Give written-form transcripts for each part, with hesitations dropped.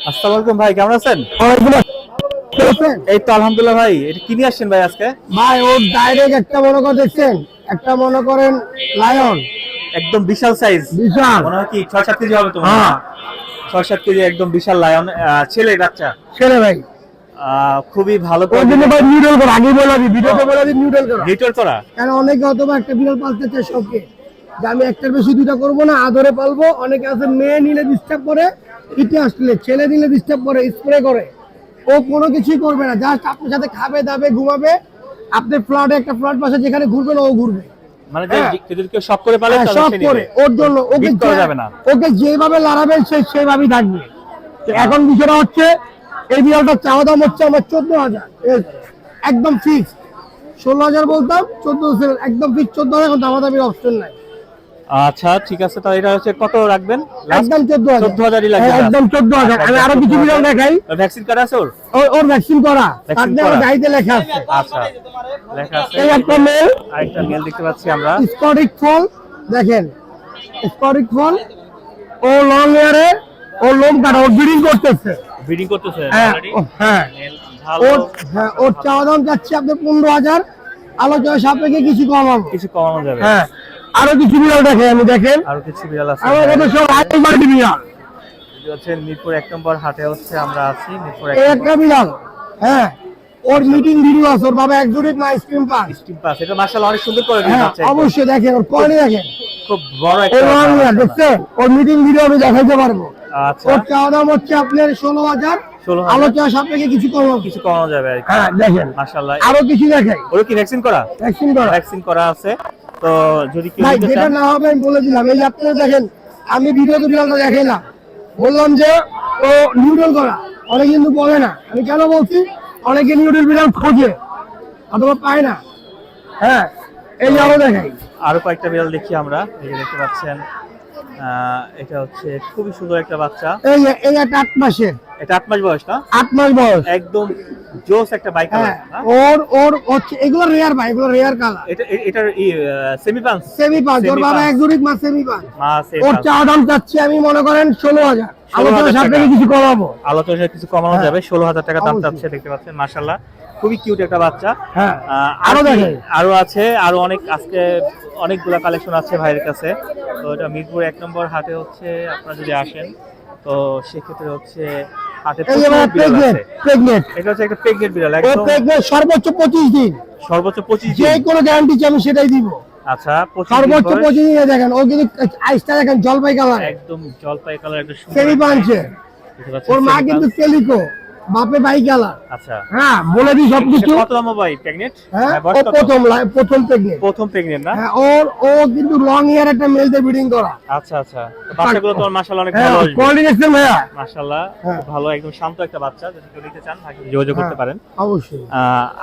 আসসালামু আলাইকুম ভাই, কেমন আছেন? এই তো আলহামদুলিল্লাহ ভাই। এটা কি নিয়ে আসছেন ভাই আজকে? ভাই ওর ডাইরেক্ট একটা মনে করে দেখছেন, একটা মনে করেন লায়ন, একদম বিশাল সাইজ, বিশাল। মনে হয় কি 6-7 কেজি হবে তো মনে হয়। হ্যাঁ 6-7 কেজি একদম বিশাল লায়ন, ছেলে বাচ্চা। ছেলে ভাই। খুবই ভালো ওর জন্য ভাই নিউডল করা, আগে বলে দিই, ভিডিওতে বলে দিই নিউডল করা। নিউট্রাল করা। কারণ অনেকে অথবা একটা বিড়াল পালতে চায় শখে, যে আমি একটার বেশি দুইটা করবো না, আদরে পালবো। অনেকে আছে মেয়ে নিলে ডিস্টার্ব করে, ইটে আসলে ছেলে নিলে ডিস্টার্ব করে, স্প্রে করে। ও কোনো কিছুই করবে না, জাস্ট আপনার সাথে খাবে দাবে ঘুমাবে। আপনি ফ্ল্যাটে একটা ফ্ল্যাট পাশে যেখানে ঘুরবেন ও ঘুরবে। মানে যদি কেউ শখ করে পালে তাহলে শখ সে করে নিবে। ওর জন্য ওকে বিট করা যাবে না। ওকে যেভাবে লড়াবেন সে সেভাবেই থাকবে। তো এখন বিষয়টা হচ্ছে এই বিড়ালটা চাওয়া দাম হচ্ছে আমার 14,000, একদম ফিক্স। 16,000 বলতাম, 14 একদম ফিক্স 14,000, এখন দামাদামির অপশন নাই। আচ্ছা ঠিক আছে, তো এটা হচ্ছে কত রাখবেন? একদম 14,000। 14,000ই লাগবে। একদম 14,000। আমি আরো কিছু বিড়াল দেখাই। ভ্যাকসিন করা আছে ওর? ওর ভ্যাকসিন করা, ভ্যাকসিন তার করা। গাইতে লেখা আছে। আচ্ছা, লেখা আছে। এই একটা মেল, আরেকটা মেল দেখতে পাচ্ছি আমরা। স্কটিশ ফল, দেখেন স্কটিশ ফল। ও লং হেয়ারে, ও লোম কাটা, ও ব্রিডিং করতেছে। ব্রিডিং করতেছে হ্যাঁ অলরেডি। হ্যাঁ। ওর ওর চাওয়া দাম যাচ্ছে আপনি 15,000, আলোচনা সাপেক্ষে কিছু কমাবো। কিছু কমানো যাবে। হ্যাঁ আরো কিছু বিড়াল দেখে আমি, দেখেন আরো কিছু বিড়াল আছে। আমার কাছে সব হাই কোয়ালিটি বিড়াল। এটা হচ্ছে মিরপুর 1 নম্বর হাটে হচ্ছে আমরা আছি, মিরপুর 1 এই একটা বিড়াল, হ্যাঁ ওর মিটিং ভিডিও আছে, ওর বাবা একজোটিক না স্ক্রিন পাস। Steam pass. এটা মাশাআল্লাহ অনেক সুন্দর করে হ্যাঁ দিয়েছে। অবশ্যই দেখেন, ওর কোয়ালিটি দেখেন, খুব বড় ওর একটা লং হেয়ার মাশাআল্লাহ। দেখছেন। ওর মিটিং ভিডিও আমি দেখাইতে পারবো। আচ্ছা, ওর চাওয়া দাম হচ্ছে আপনার 16,000, 16,000 আলোচনা সাপেক্ষে কিছু কমাবো। কিছু কমানো যাবে আর কি। হ্যাঁ দেখেন মাশাআল্লাহ। আরো কিছু দেখাই। ওর কি ভ্যাকসিন করা? ভ্যাকসিন করা। ভ্যাকসিন করা আছে। তো যদি কেউ ভাই নিতে যেটা চান, না হবে আমি বলে দিলাম। এই যে আপনারা দেখেন, আমি ভিডিওতে বিড়ালটা দেখাইলাম, বললাম যে ও নিউডল করা। অনেকে কিন্তু বলে না, আমি কেন বলছি, অনেকে নিউডল বিড়াল খোঁজে অথবা পায় না। হ্যাঁ এই যে আরো দেখাই। আরো কয়েকটা বিড়াল দেখি আমরা। এই যে দেখতে পাচ্ছেন, এটা হচ্ছে খুবই সুন্দর একটা বাচ্চা। এই একটা 8 মাসের, এটা 8 মাস বয়স না? 8 মাস বয়স। একদম জোস একটা বাইক কালার হ্যাঁ না? ওর ওর হচ্ছে এগুলো রেয়ার ভাই, এগুলো রেয়ার কালার। এটার সেমি পাঞ্চ। সেমি পাঁচ, ওর বাবা একজোটিক মা সেমি পাঁচ। ওর চাওয়া দাম চাচ্ছি আমি মনে করেন 16,000, আলোচনা সাপেক্ষে কিছু কমাবো। আলোচনায় কিছু কমানো হ্যাঁ। যাবে। 16,000 টাকা দাম অবশ্যই। চাচ্ছে। দেখতে পাচ্ছেন মাশাআল্লাহ খুবই কিউট একটা বাচ্চা। হ্যাঁ আরো আরো দেখেন। আরো আছে, আরো অনেক আজকে অনেকগুলা কালেকশন আছে ভাইয়ের কাছে। তো এটা মিরপুর 1 নম্বর হাটে হচ্ছে, আপনারা যদি আসেন তো সেক্ষেত্রে হচ্ছে হাটে এই যে প্রচুর বিড়াল আছে। প্রেগনেন্ট, এটা হচ্ছে একটা প্রেগনেন্ট বিড়াল, ও একদম প্রেগনেন্ট সর্বোচ্চ 25 দিন। সর্বোচ্চ 25 যে দিন। কোনো গ্যারান্টি আমি সেটাই দিব। আচ্ছা 25 দিন সর্বোচ্চ বয়স। 25 দিনে দেখেন, ও কিন্তু আইসটা দেখেন জলপাই কালার, একদম জলপাই কালার, একটা সুন্দর সেমি পাঞ্চে। দেখতে পাচ্ছেন, ওর মা semi কিন্তু punch। টেলিকো, বাপে বাই কালার। আচ্ছা, হ্যাঁ বলে দিই সবকিছু। এটা কত দাম ভাই প্রেগনেন্ট? হ্যাঁ বয়স ও কত? প্রথম প্রেগনেন্ট। প্রথম প্রেগনেন্ট না? হ্যাঁ ও কিন্তু লং ইয়ার একটা মেলতে ব্রিডিং করা। আচ্ছা আচ্ছা, তো বাচ্চাগুলো তো মাশাআল্লাহ অনেক হ্যাঁ ভালো আসবে। কোয়ালিটি দেখছেন ভাইয়া, মাশাআল্লাহ হ্যাঁ। খুব ভালো, একদম শান্ত একটা বাচ্চা। যদি কেউ নিতে চান তাকে যোগাযোগ করতে হ্যাঁ, পারেন। অবশ্যই।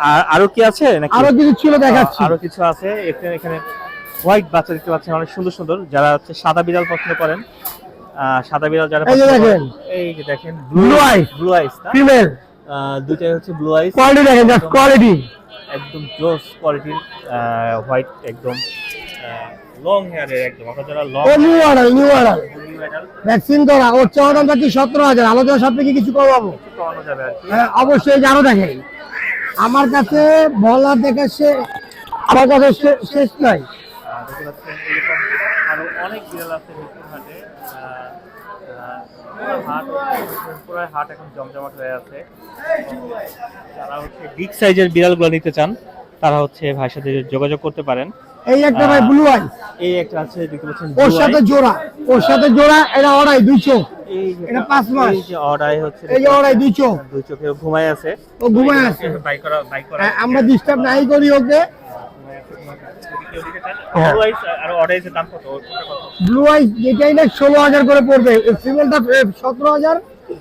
আর আরো কি আছে নাকি? আরো কিছু ছিল দেখাচ্ছি। আরো কিছু আছে। এখানে হোয়াইট বাচ্চা দেখতে পাচ্ছেন, অনেক সুন্দর সুন্দর। যারা হচ্ছে সাদা বিড়াল পছন্দ করেন, সাদা বিড়াল যারা এই যে পছন্দ দেখেন। করেন, এই যে দেখেন Blue eyes। ব্লু আইস না? ফিমেল, দুইটাই হচ্ছে ব্লু আইস। কোয়ালিটি দেখেন, জাস্ট কোয়ালিটি। একদম জোস কোয়ালিটির হোয়াইট, একদম লং হেয়ারের, একদম আপনারা যারা লং ও নিউ অর্ডার ভ্যাকসিন করা। ওর চাওয়া দাম চাচ্ছি 17,000, আলোচনা সাপেক্ষে কিছু কমাবো। কমানো যাবে আর কি। হ্যাঁ অবশ্যই। জানো দেখেন, আমার কাছে বলার দেখে আমার কাছে শেষ নাই। দেখতে পাচ্ছেন এরকম আরো অনেক বিড়াল আছে মিরপুর হাটে। পুরো হাট এখন জমজমাট হয়ে আছে। যারা হচ্ছে বিগ সাইজের বিড়ালগুলো নিতে চান তারা হচ্ছে ভাইয়ের সাথে যোগাযোগ করতে পারেন। এই একটা ভাই ব্লু আই, এই একটা আছে দেখতে পাচ্ছেন ওর blue সাথে eye। জোড়া, ওর সাথে জোড়া। এটা অড়াই 2 চোখ, এই যে এটা 5 মাস। এই যে অর্ডার হচ্ছে, এই যে অড়াই 2 চোখ, দুই চোখে ঘুমায় আছে। ও ঘুমায় আছে। বাই করা হ্যাঁ, আমরা ডিস্টার্ব নাই করি ওকে। ব্লু আইস আর অর্ডার এর দাম কত? ব্লু আই যেটাই না 16,000 করে পড়বে। ফিমেলটা 17,000,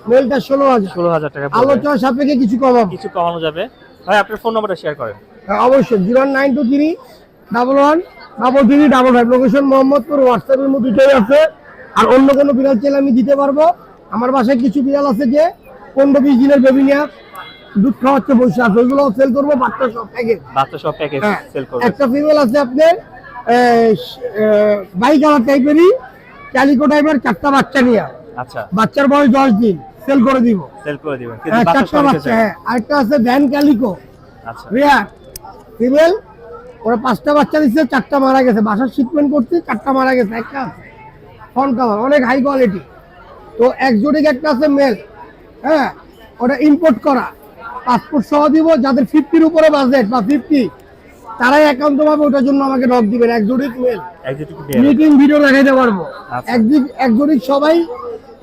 মেলটা 16,000। 16,000 টাকা পড়বে। আলোচনা সাপেক্ষে কিছু কমাবো। কিছু কমানো যাবে। ভাই আপনার ফোন নাম্বারটা শেয়ার করেন। হ্যাঁ, অবশ্যই 0923113355। লোকেশন মোহাম্মদপুর, হোয়াটসঅ্যাপের মধ্যে দুটোই আছে। আর অন্য কোনো বিড়াল চাইলে আমি দিতে পারবো। আমার বাসায় কিছু বিড়াল আছে যে 15-20 দিনের বেবি নিয়ে দুধ খাওয়াচ্ছে বসে আছে, ওইগুলো সেল করবো। বাচ্চা সব প্যাকেজ, বাচ্চা সব প্যাকেজ সেল করবে। একটা ফিমেল আছে আপনার বাই কালার টাইপেরই, ক্যালিকো টাইপের, 4টা বাচ্চা নিয়ে। আচ্ছা বাচ্চার বয়স 10 দিন। সেল করে দিব। সেল করে দিবেন, কিন্তু হ্যাঁ, বাচ্চা 4টা সহ নিতে বাচ্চা। চাই। হ্যাঁ, আরেকটা আছে ভ্যান ক্যালিকো আচ্ছা রিয়ার ফিমেল, ওরা 5টা বাচ্চা দিচ্ছে, 4টা মারা গেছে, বাসার শিপমেন্ট করছি, 4টা মারা গেছে, একটা আছে ফন কালার, অনেক হাই কোয়ালিটি। তো একজোটিক একটা আছে মেল, হ্যাঁ, ওটা ইম্পোর্ট করা, পাসপোর্ট সহ দিব। যাদের 50-র উপরে বাজেট বা 50, তারাই একান্ত ভাবে ওটার জন্য আমাকে নক দিবেন। Exotic male, exotic meeting video দেখাইতে পারবো। আচ্ছা। একজোটিক সবাই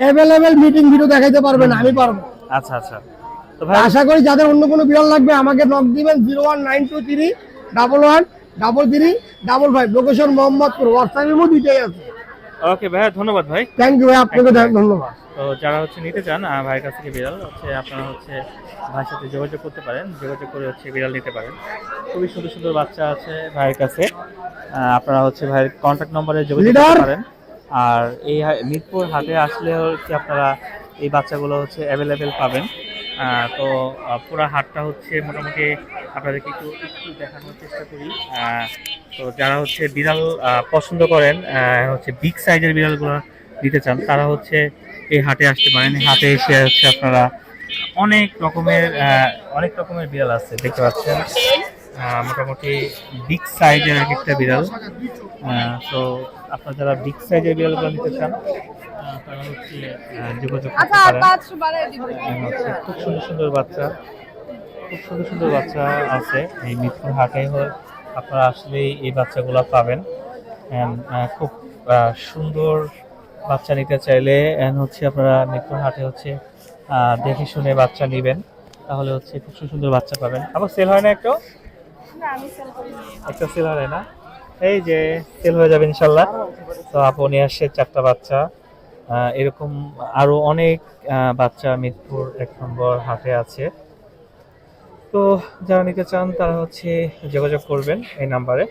অ্যাভেলেবেল, মিটিং ভিডিও দেখাইতে পারবে না, আমি পারবো। আচ্ছা আচ্ছা। তো ভাই আশা করি যাদের অন্য কোনো বিড়াল লাগবে আমাকে নক দিবেন 01923113355, লোকেশন মোহাম্মদপুর, হোয়াটসঅ্যাপের মধ্যে দিতেই আছে। ওকে ভাই, ধন্যবাদ ভাই। থ্যাংক ইউ ভাই, আপনাকে ধন্যবাদ। তো যারা হচ্ছে নিতে চান ভাইয়ের কাছ থেকে বিড়াল, হচ্ছে আপনারা হচ্ছে ভাইয়ের সাথে যোগাযোগ করতে পারেন, যোগাযোগ করে হচ্ছে বিড়াল নিতে পারেন। খুবই সুন্দর সুন্দর বাচ্চা আছে ভাইয়ের কাছে। আপনারা হচ্ছে ভাইয়ের কন্ট্যাক্ট নম্বরে যোগাযোগ করতে পারেন। আর এই মিরপুর হাটে আসলে হচ্ছে আপনারা এই বাচ্চাগুলো হচ্ছে অ্যাভেলেবেল পাবেন। তো পুরো হাটটা হচ্ছে মোটামুটি আপনাদেরকে একটু একটু দেখানোর চেষ্টা করি। তো যারা হচ্ছে বিড়াল পছন্দ করেন, হচ্ছে বিগ সাইজের বিড়ালগুলো নিতে চান, তারা হচ্ছে এই হাটে আসতে পারেন। এই হাটে এসে হচ্ছে আপনারা অনেক রকমের বিড়াল আছে, দেখতে পাচ্ছেন। মোটামুটি বিগ সাইজের এক একটা বিড়াল। তো আপনারা যারা বিগ সাইজের বিড়ালগুলো নিতে চান, তারা হচ্ছে যোগাযোগ করতে পারেন। খুব সুন্দর সুন্দর বাচ্চা, খুব সুন্দর সুন্দর বাচ্চা আছে এই মিরপুর হাটে। আপনারা আসলেই এই বাচ্চাগুলো পাবেন। খুব সুন্দর বাচ্চা নিতে চাইলে হচ্ছে আপনারা মিরপুর হাটে হচ্ছে দেখে শুনে বাচ্চা নেবেন, তাহলে হচ্ছে খুব সুন্দর বাচ্চা পাবেন। আবার সেল হয় না একটা? একটা সেল হয় না, এই যে সেল হয়ে যাবে ইনশাল্লাহ। তো আপু নিয়ে আসছে 4টা বাচ্চা। এরকম আরো অনেক বাচ্চা মিরপুর 1 নম্বর হাটে আছে। তো যারা নিতে চান তারা হচ্ছে যোগাযোগ করবেন এই নাম্বারে।